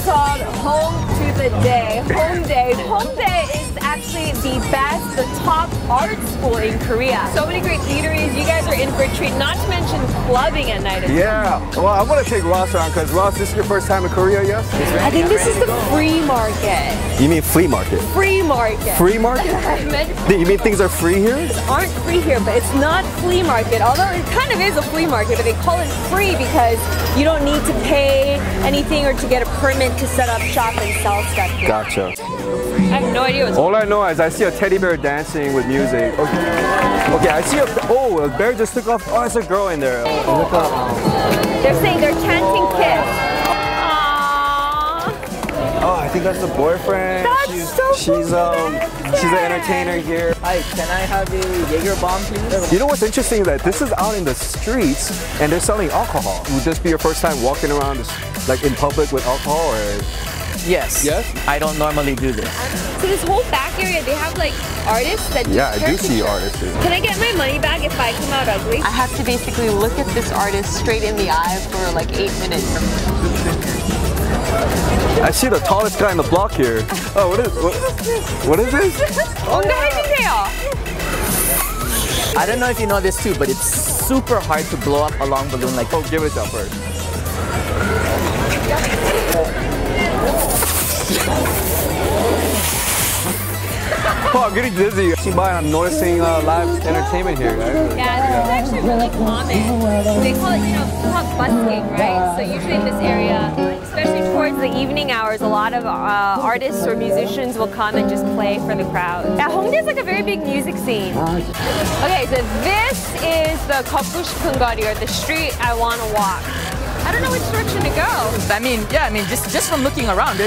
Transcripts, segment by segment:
called Home to the Day. Hongdae. Hongdae is actually the best, the top art school in Korea. So many great theateries. You guys are in for a treat, not to mention clubbing at night. Yeah. Well, I want to take Ross around because Ross, this is your first time in Korea, yes? I think this is the free market. You mean flea market? Free market. Free market? You mean things are free here? Aren't free here, but it's not flea market. Although it kind of is a flea market, but they call it free because you don't need to pay anything or to get a permit to set up shop and sell stuff here. Gotcha. I have no idea what's All I know is I see a teddy bear dancing with music. Okay, I see a bear just took off. Oh, it's a girl in there. Look up. They're saying they're chanting kiss. Oh, I think that's the boyfriend. She's an entertainer here. Hi, can I have a Jaeger bomb, please? You know what's interesting is that this is out in the streets and they're selling alcohol. Would this be your first time walking around like in public with alcohol or? Yes. Yes? I don't normally do this. So this whole back area, they have like artists that do I do see artists. Can I get my money back if I come out ugly? I have to basically look at this artist straight in the eye for like 8 minutes. I see the tallest guy in the block here. Oh, what is this? I don't know if you know this too, but it's super hard to blow up a long balloon like. Oh, give it up first. Oh, I'm getting dizzy. I'm noticing live entertainment here, guys. Yeah, this is actually really common. They call it, busking, right? So usually in this area, especially towards the evening hours, a lot of artists or musicians will come and just play for the crowd. Yeah, Hongdae is like a very big music scene. Okay, so this is the 걷고 싶은 거리, or the street I want to walk. I don't know which direction to go. I mean, just from looking around,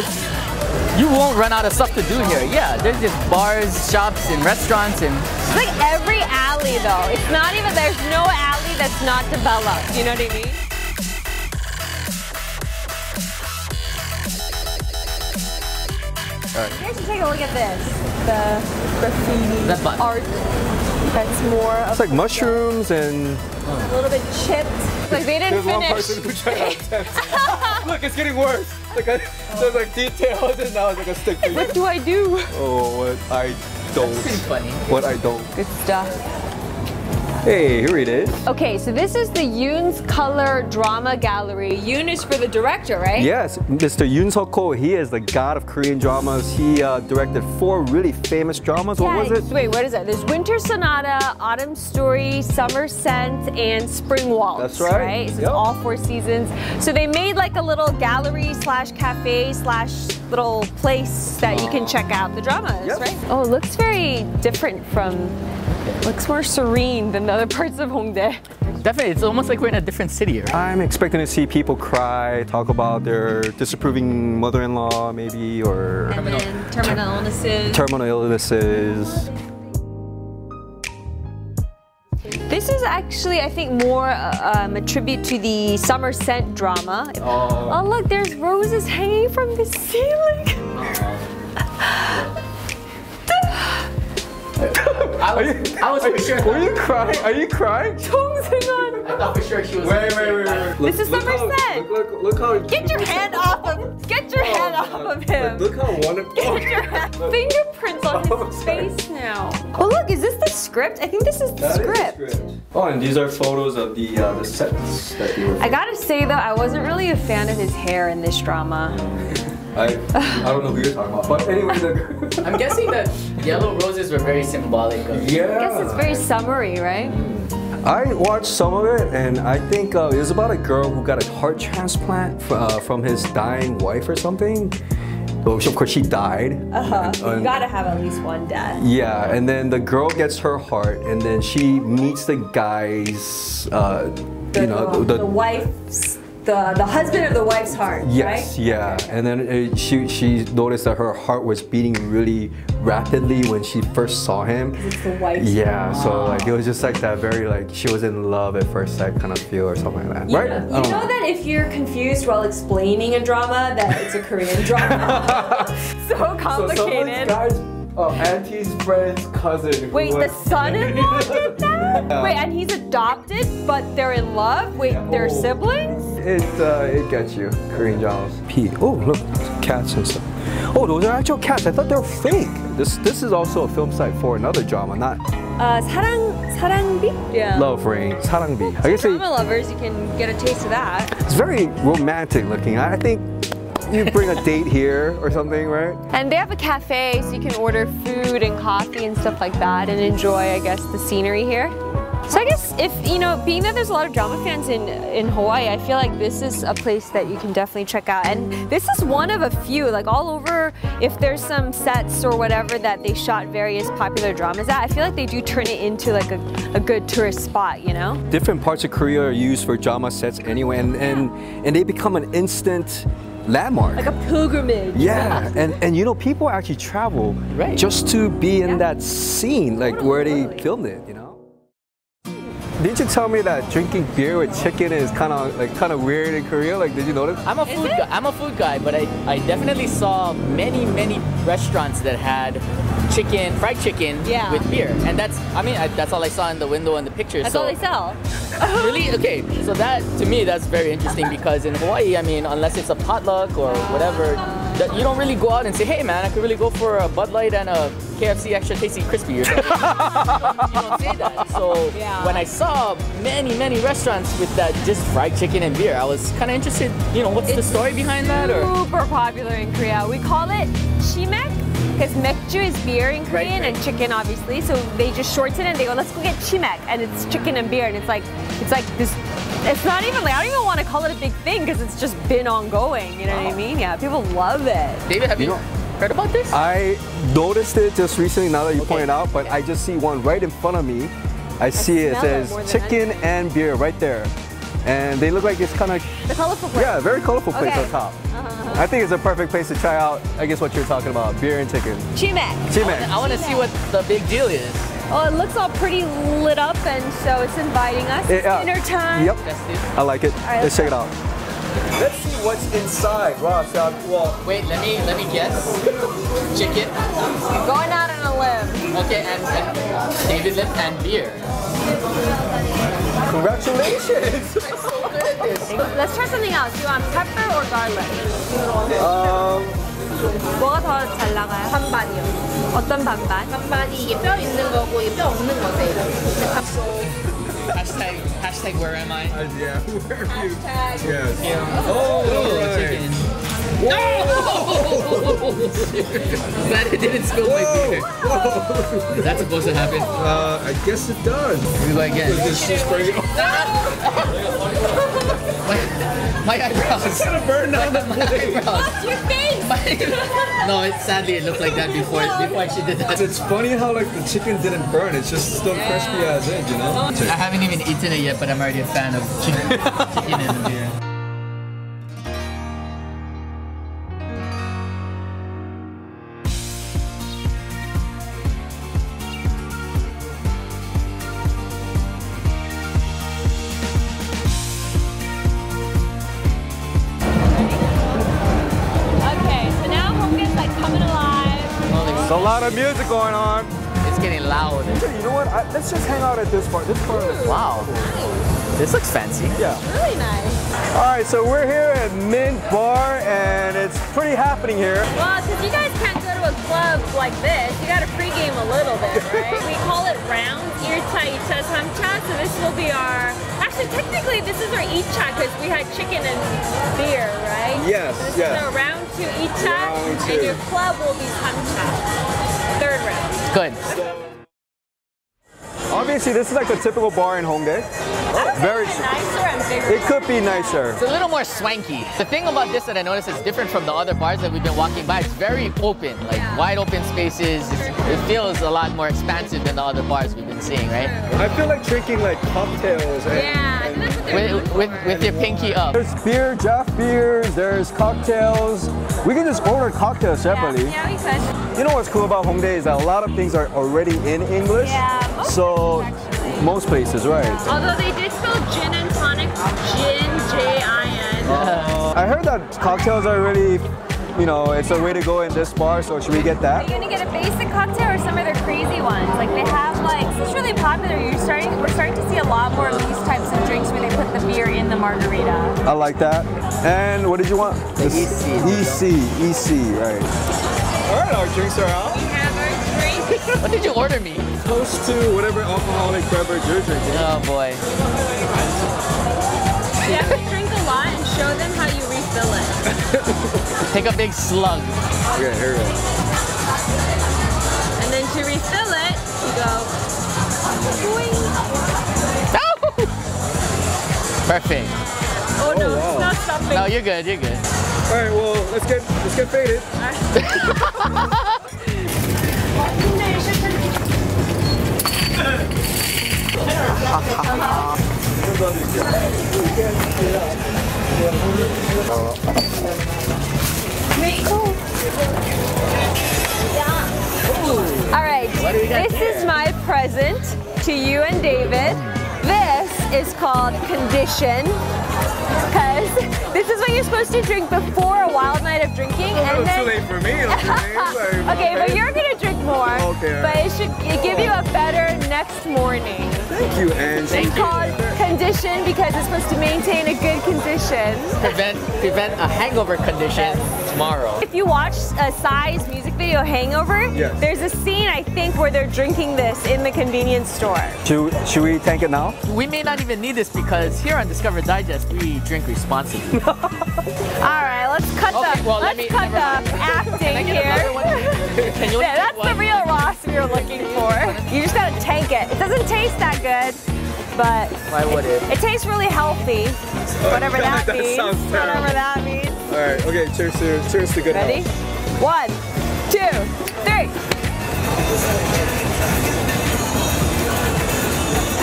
you won't run out of stuff to do here. Yeah, there's just bars, shops, and restaurants, and it's like every alley though. It's not even, there's no alley that's not developed. You know what I mean? All right. You guys should take a look at this. The graffiti art. That's more of it's like mushrooms and a little bit chipped. Like they didn't finish. One person who tried to Look, it's getting worse. There's like details and now it's like a stick figure. What do I do? Oh, what I don't. That's pretty funny. What I don't. Good stuff. Hey, here it is. Okay, so this is the Yoon's Color Drama Gallery. Yoon is for the director, right? Yes, Mr. Yoon Suk-ho, he is the god of Korean dramas. He directed 4 really famous dramas. Yeah, what was it? Wait, what is that? There's Winter Sonata, Autumn Story, Summer Scent, and Spring Waltz. That's right. So it's all 4 seasons. So they made like a little gallery slash cafe slash little place that you can check out the dramas, right? Oh, it looks very different from, looks more serene than the other parts of Hongdae. Definitely, it's almost like we're in a different city, right? I'm expecting to see people cry, talk about their disapproving mother-in-law maybe, or terminal illnesses. Terminal illnesses. This is actually, I think, more a tribute to the Summer Scent drama. Oh, look, there's roses hanging from the ceiling. I was for sure. Were you crying? Are you crying? I thought for sure she was. Wait. This is Summer Scent. Look how. Get your hand off of. Get your hand off of him. Look how wonderful. Get your hand. Fingerprints on his face now. Oh look, is this the script? I think this is the script. Oh, and these are photos of the sets that you were. I gotta say though, I wasn't really a fan of his hair in this drama. I don't know who you're talking about, but anyway. I'm guessing that yellow roses were very symbolic of. Yeah. I guess it's very summery, right? I watched some of it, and I think it was about a girl who got a heart transplant from his dying wife or something. Well, of course, she died. You gotta have at least one death. Yeah, and then the girl gets her heart, and then she meets the guy's, the wife's. The husband of the wife's heart, yes, right? Yeah. Okay. And then she noticed that her heart was beating really rapidly when she first saw him. It's the wife's Yeah, so like it was just like that very like she was in love at first sight kind of feel or something like that, right? You know that if you're confused while explaining a drama, that it's a Korean drama. So complicated. So some of these guys Auntie's friend's cousin. Wait, the son-in-law did that? Yeah. Wait, and he's adopted, but they're in love? Wait, they're siblings? It gets you, Korean dramas. Oh, look, cats and stuff. Oh, those are actual cats. I thought they were fake. This is also a film site for another drama, not 사랑비? Yeah. Love Rain, 사랑비. I guess Drama lovers, you can get a taste of that. it's very romantic looking. I think you bring a date here or something, right? And they have a cafe, so you can order food and coffee and stuff like that and enjoy, I guess, the scenery here. So I guess if, you know, being that there's a lot of drama fans in Hawaii, I feel like this is a place that you can definitely check out. And this is one of a few, like all over, if there's some sets or whatever that they shot various popular dramas at, I feel like they do turn it into like a good tourist spot, you know? Different parts of Korea are used for drama sets anyway, and they become an instant landmark. Like a pilgrimage. Yeah, and you know, people actually travel just to be in that scene, like where they filmed it, you know? Didn't you tell me that drinking beer with chicken is kind of weird in Korea? Like, did you notice? I'm a food guy, but I definitely saw many restaurants that had fried chicken with beer, and that's all I saw in the window and the pictures. That's all they sell. Really? Okay, so that to me that's very interesting because in Hawaii, I mean, unless it's a potluck or whatever, you don't really go out and say, hey man, I could really go for a Bud Light and a KFC extra tasty crispy or something. You don't say that. So when I saw many restaurants with that just fried chicken and beer, I was kind of interested, you know, what's the story behind that? Or Super popular in Korea. We call it chimek because 맥주 is beer in Korean and chicken obviously. So they just shorten it and they go, let's go get chimek, and it's chicken and beer, and it's like this. It's not even like, I don't even want to call it a big thing because it's just been ongoing. You know what I mean? Yeah, people love it. David, have you heard about this? I noticed it just recently now that you pointed out, but I just see one right in front of me. I see it says chicken and beer right there. And they look like it's kind of... The colorful place. Yeah, very colorful place on top. I think it's a perfect place to try out, I guess, what you're talking about, beer and chicken. Chimek. Chimek. I want to see what the big deal is. Oh, it looks all pretty lit up, and so it's inviting us. It's dinner time. Yep, I like it. Right, let's check it out. Let's see what's inside. Wow, wait, let me guess. Chicken. You're going out on a limb. Okay, and David Lim and beer. Congratulations! I'm so good at this. Let's try something else. Do you want pepper or garlic? 뭐가 더 잘 나가요? 반반이요. 어떤 반반? 반반이 이게 뼈 있는 거고 이게 뼈 없는 거세요. Hashtag where am I? Yeah, where are you? Hashtag. Yes. Oh, right. Chicken. Glad it didn't spill my beer. Is that supposed to happen? I guess it does. We go again. My eyebrows. It's gonna burn down the eyebrows. What's your face? No, sadly it looked like that before she did that. It's funny how like the chicken didn't burn. It's just still crispy as is, you know? I haven't even eaten it yet, but I'm already a fan of chicken and beer. There's a lot of music going on. It's getting loud. You know what? Let's just hang out at this part. This part is wow. This looks fancy. Yeah. Really nice. All right, so we're here at Mint Bar, and it's pretty happening here. Well, because you guys can't go to a club like this, you got to pregame a little bit, right? We call it rounds, 1차, 2차, 3차, so this will be our... Actually, technically, this is our 2차 because we had chicken and beer, right? Yes, so this is our round 2, 2차, and your club will be 3차, 3rd round. Good. Obviously, this is like a typical bar in Hongdae. Very nicer and bigger. It could be nicer. It's a little more swanky. The thing about this that I noticed is different from the other bars that we've been walking by. It's very open, like wide open spaces. It feels a lot more expansive than the other bars we've been seeing, right? I feel like drinking like cocktails. With your pinky up. There's beer, draft beers, there's cocktails. We can just order cocktails separately. Yeah, we could. You know what's cool about Hongdae is that a lot of things are already in English. Yeah, most places, right? Although they did spell gin and tonic, gin, J-I-N. I heard that cocktails are really, you know, it's a way to go in this bar, so should we get that? Are you gonna get a basic cocktail or some of their crazy ones. Like they have like, this is really popular. We're starting to see a lot more of these types of drinks where they put the beer in the margarita. I like that. And what did you want? The EC, right. All right, our drinks are out. We have our drinks. What did you order me? Close to whatever alcoholic beverage you're drinking. Oh boy. You have to drink a lot and show them how you refill it. Take a big slug. Okay, here we go. And then to refill it, you go boing. Perfect. Oh no, wow. it's not stopping. No, you're good. You're good. All right, well, let's get faded. All right, this is my present to you and David. This is called Condition, because this is what you're supposed to drink before a wild night of drinking. And then, too late for me. Okay, but you're gonna drink more. Okay. But it should give you a better next morning. Thank you, Angie. It's called Condition because it's supposed to maintain a good condition. Prevent a hangover condition tomorrow. If you watch a Psy's music video, Hangover, yes. There's a scene, I think, where they're drinking this in the convenience store. Should we tank it now? We may not even need this because here on Discover Digest, we drink responsibly. All right, let's cut the acting here. Can you That's the real Ross we were looking for. You just gotta tank it. It doesn't taste that good, but why would it? It tastes really healthy. Whatever that means. Sounds terrible. Whatever that means. All right, okay, cheers to good Ready? health. 1, 2, 3.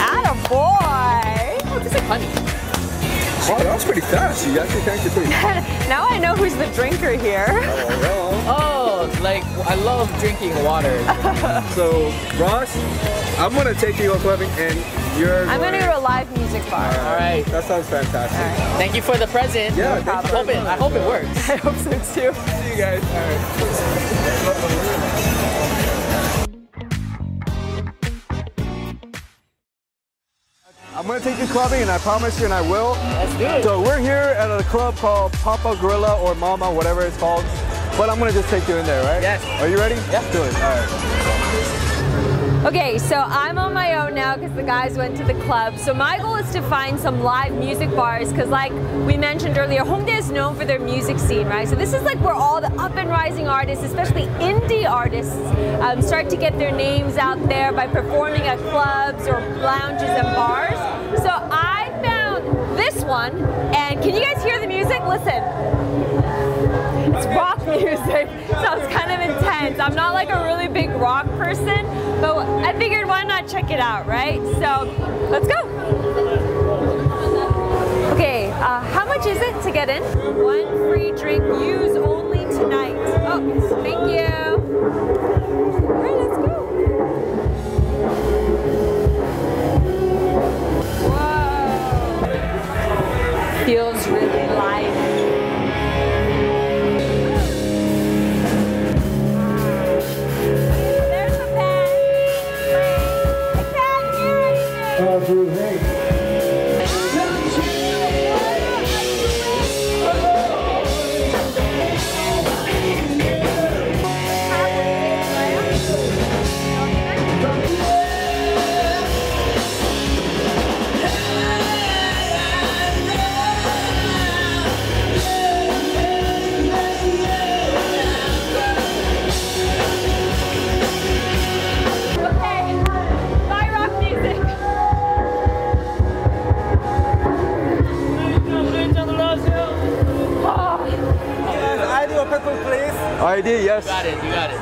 Attaboy! Oh, just like honey. Wow, that was pretty fast. You actually tanked it pretty fast. Now I know who's the drinker here. Oh, like I love drinking water. So, Ross, I'm going to take you go clubbing and I'm going to go to a live music bar. All right. That sounds fantastic. Right. Thank you for the present. Yeah, I hope it works. I hope so too. See you guys. All right. I'm gonna take you clubbing, and I promise you, and I will. Let's do it. So we're here at a club called Papa Gorilla or Mama, whatever it's called. But I'm gonna just take you in there, right? Yes. Are you ready? Yeah. Do it. All right. Okay, so I'm on my own now because the guys went to the club. So my goal is to find some live music bars because like we mentioned earlier, Hongdae is known for their music scene, right? So this is like where all the up and rising artists, especially indie artists, start to get their names out there by performing at clubs or lounges and bars. So I found this one, and can you guys hear the music? Listen. It's rock music. Sounds kind of intense. I'm not like a really big rock person, but I figured why not check it out, right? So let's go. Okay, how much is it to get in? 1 free drink, use only tonight. Oh, thank you. All right, let's go. Whoa. Feels really live. ID, yes. You got it.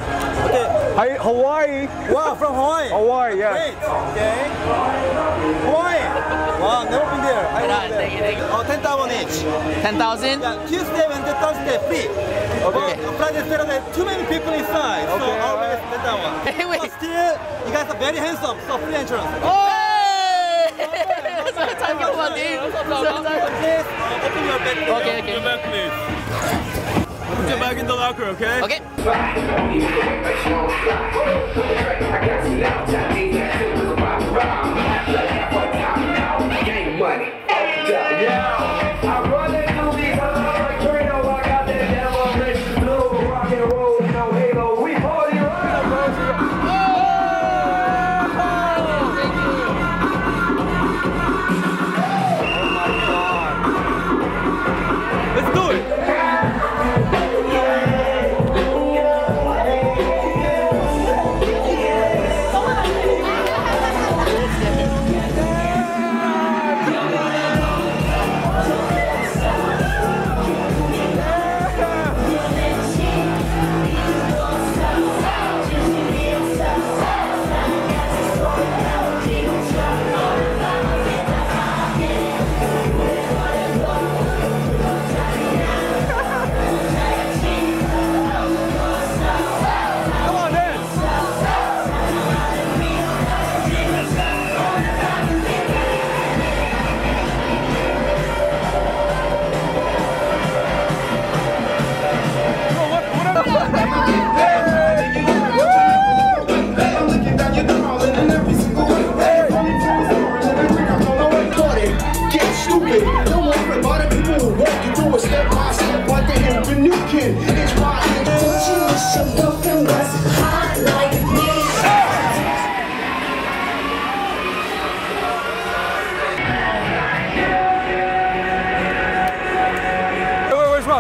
Okay. Hi, Hawaii. Wow, from Hawaii. Hawaii, yes. Great. Okay. Hawaii. Wow, never been there. Thank you. Oh, 10,000 each. 10,000? Yeah, Tuesday, Wednesday, Thursday, free. Okay. But Friday, Saturday, too many people inside. Okay, so alright. always 10,000. Hey, wait. But still, you guys are very handsome, so free entrance. Hey! That's what I'm talking about, dude. Please, open your bed. Okay. Get back in the locker, okay? Okay.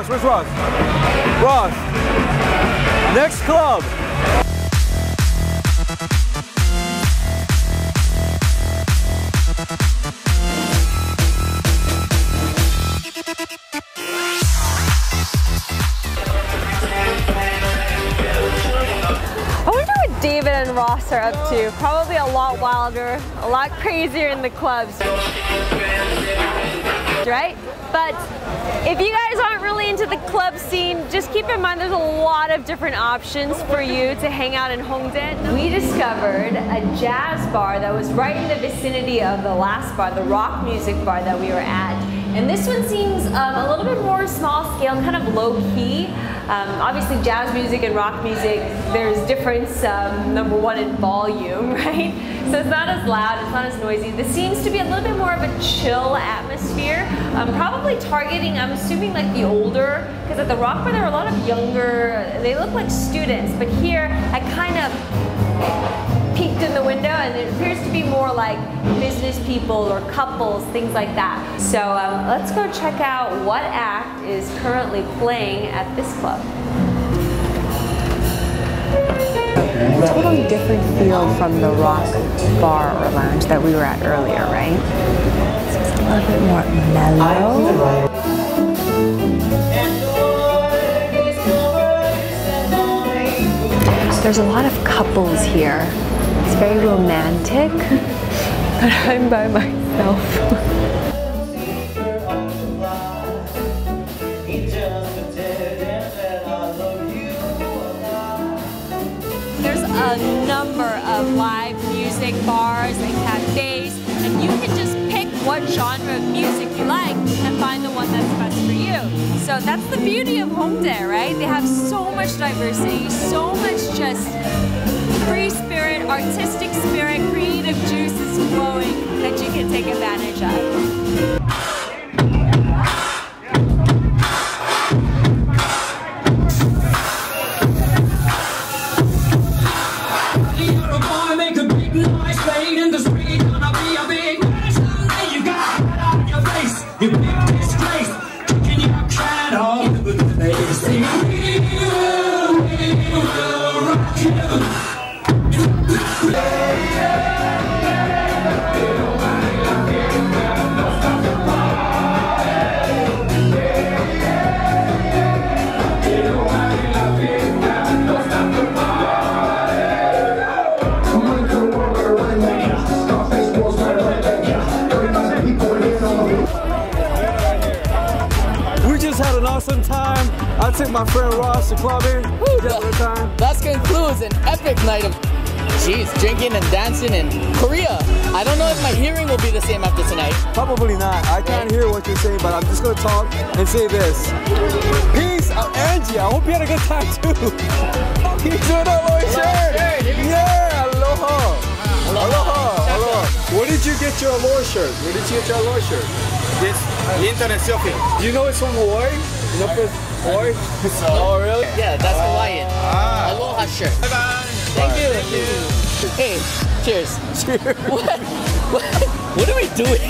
Where's Ross? Ross, next club. I wonder what David and Ross are up to. Probably a lot wilder, a lot crazier in the clubs. Right? But if you guys aren't really into the club scene, just keep in mind there's a lot of different options for you to hang out in Hongdae. We discovered a jazz bar that was right in the vicinity of the last bar, the rock music bar that we were at. And this one seems a little bit more small scale, kind of low key. Obviously jazz music and rock music, there's difference, number one, in volume, right? So it's not as loud, it's not as noisy. This seems to be a little bit more of a chill atmosphere. Probably targeting, I'm assuming, like the older, because at the rock bar there are a lot of younger, they look like students, but here I kind of peeked in the window and it appears to be more like business people or couples, things like that. So let's go check out what act is currently playing at this club. Totally different feel from the rock bar or lounge that we were at earlier, right? It's just a little bit more mellow. There's a lot of couples here. It's very romantic, but I'm by myself. There's a number of live music bars and cafes, and you can just pick what genre of music you like and find the one that's best for you. So that's the beauty of Hongdae, right? They have so much diversity, so much just free spirit, artistic spirit, creative juices flowing that you can take advantage of. Awesome time. I took my friend Ross to clubbing. That concludes an epic night of Jeez, drinking and dancing in Korea. I don't know if my hearing will be the same after tonight. Probably not. I can't hear what you're saying, but I'm just gonna talk and say this. Peace, Angie. I hope you had a good time too. He's doing a little shirt. Yeah, aloha. Aloha. Where did you get your Aloha shirt? Where did you get your Aloha shirt? This internet shopping. Do you know it's from Hawaii? You know it's Hawaii? Oh, really? Yeah, that's Hawaiian. Aloha shirt. Bye-bye. Thank you. Hey, cheers. Cheers. What are we doing?